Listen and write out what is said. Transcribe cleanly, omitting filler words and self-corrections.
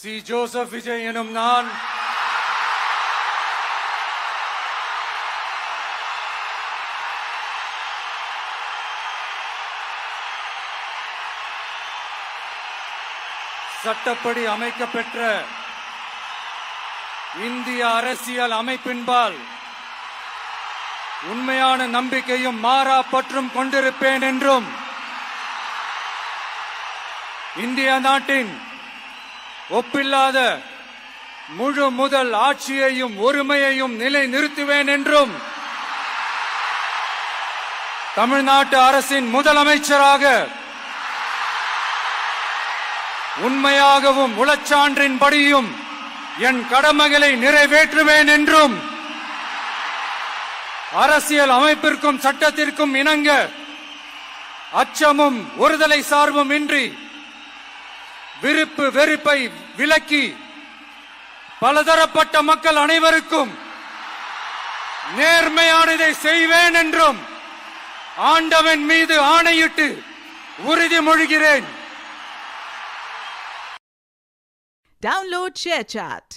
C Joseph Vijay எனும் நான் சட்டப்படி அமைக்கப்பெற்ற இந்திய அரசியல் அமைப்பின்பால் உண்மையான நம்பிக்கையும் மாறா பற்றும் கொண்டிருப்பேன் என்றும் இந்திய நாட்டின் ஒப்பில்லாத முழு முதல் ஆட்சியையும் ஒருமையையும் நிலை நிறுத்துவேன் என்றும் தமிழ்நாட்டு அரசின் முதலமைச்சராக உண்மையாகவும் உளச்சான்றின்படியும் என் கடமைகளை நிறைவேற்றுவேன் என்றும் அரசியல் அமைப்பிற்கும் சட்டத்திற்கும் இணங்க அச்சமும் ஒருதலை சார்பும் இன்றி விருப்பு வெறுப்பை விலக்கி பலதரப்பட்ட மக்கள் அனைவருக்கும் நேர்மையானதை செய்வேன் என்றும் ஆண்டவன் மீது ஆணையிட்டு உறுதிமொழிகிறேன். Download ShareChat.